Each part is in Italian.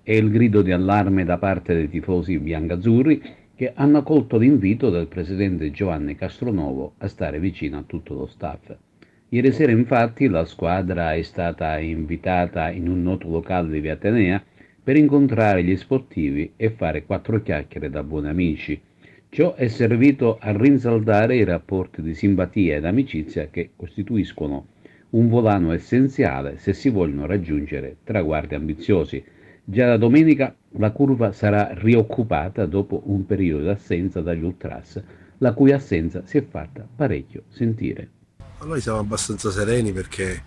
È il grido di allarme da parte dei tifosi biancazzurri che hanno accolto l'invito del presidente Giovanni Castronovo a stare vicino a tutto lo staff. Ieri sera infatti la squadra è stata invitata in un noto locale di Via Atenea per incontrare gli sportivi e fare quattro chiacchiere da buoni amici. Ciò è servito a rinsaldare i rapporti di simpatia ed amicizia che costituiscono un volano essenziale se si vogliono raggiungere traguardi ambiziosi. Già da domenica la curva sarà rioccupata dopo un periodo di assenza dagli ultras, la cui assenza si è fatta parecchio sentire. Noi siamo abbastanza sereni perché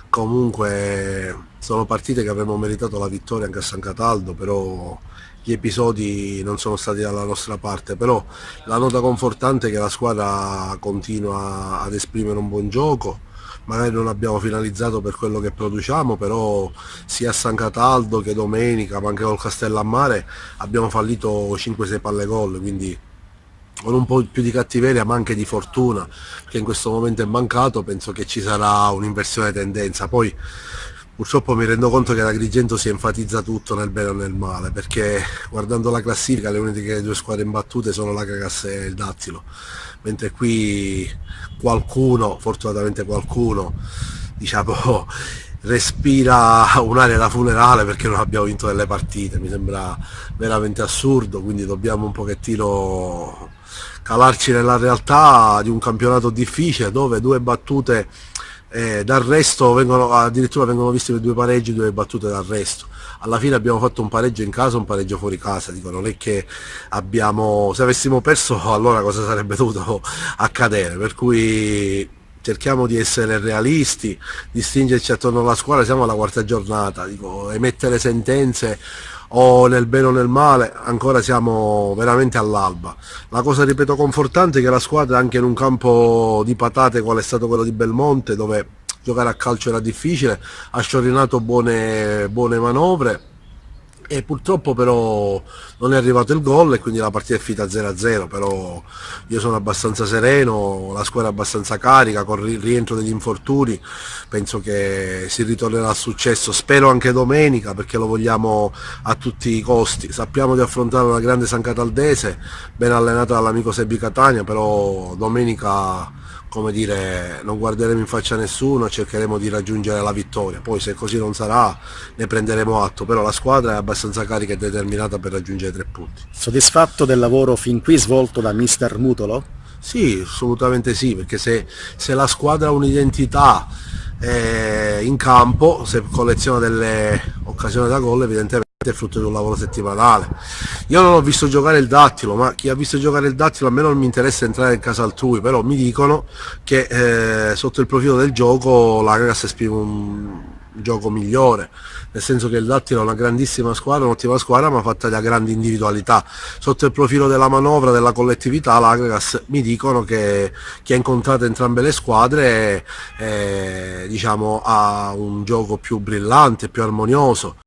comunque sono partite che avremmo meritato la vittoria anche a San Cataldo, però gli episodi non sono stati dalla nostra parte, però la nota confortante è che la squadra continua ad esprimere un buon gioco, magari non abbiamo finalizzato per quello che produciamo, però sia a San Cataldo che domenica, ma anche col Castellammare abbiamo fallito 5-6 palle gol, quindi con un po' più di cattiveria ma anche di fortuna che in questo momento è mancato, penso che ci sarà un'inversione di tendenza. Poi purtroppo mi rendo conto che ad Agrigento si enfatizza tutto nel bene o nel male, perché guardando la classifica le uniche due squadre imbattute sono l'Acagas e il Dattilo, mentre qui qualcuno, fortunatamente qualcuno, diciamo, respira un'aria da funerale perché non abbiamo vinto delle partite. Mi sembra veramente assurdo, quindi dobbiamo un pochettino calarci nella realtà di un campionato difficile dove due battute d'arresto vengono, addirittura vengono viste due pareggi, due battute d'arresto. Alla fine abbiamo fatto un pareggio in casa, un pareggio fuori casa, dico, non è che abbiamo, se avessimo perso allora cosa sarebbe dovuto accadere, per cui cerchiamo di essere realisti, di stringerci attorno alla squadra, siamo alla quarta giornata, dico, emettere sentenze o nel bene o nel male, ancora siamo veramente all'alba. La cosa, ripeto, confortante è che la squadra, anche in un campo di patate quale è stato quello di Belmonte, dove giocare a calcio era difficile, ha sciorinato buone manovre e purtroppo però non è arrivato il gol e quindi la partita è finita 0-0, però io sono abbastanza sereno, la squadra è abbastanza carica, con il rientro degli infortuni penso che si ritornerà al successo, spero anche domenica perché lo vogliamo a tutti i costi. Sappiamo di affrontare una grande San Cataldese ben allenata dall'amico Sebi Catania, però domenica, come dire, non guarderemo in faccia a nessuno e cercheremo di raggiungere la vittoria. Poi se così non sarà ne prenderemo atto, però la squadra è abbastanza carica e determinata per raggiungere 3 punti. Soddisfatto del lavoro fin qui svolto da mister Mutolo? Sì, assolutamente sì, perché se la squadra ha un'identità in campo, se colleziona delle occasioni da gol, evidentemente è frutto di un lavoro settimanale. Io non ho visto giocare il Dattilo, ma chi ha visto giocare il Dattilo, a me non mi interessa entrare in casa altrui, però mi dicono che sotto il profilo del gioco la Cagas esprime un gioco migliore, nel senso che il Dattilo è una grandissima squadra, un'ottima squadra, ma fatta da grandi individualità. Sotto il profilo della manovra, della collettività, l'Agragas mi dicono che chi ha incontrato entrambe le squadre diciamo, ha un gioco più brillante, più armonioso.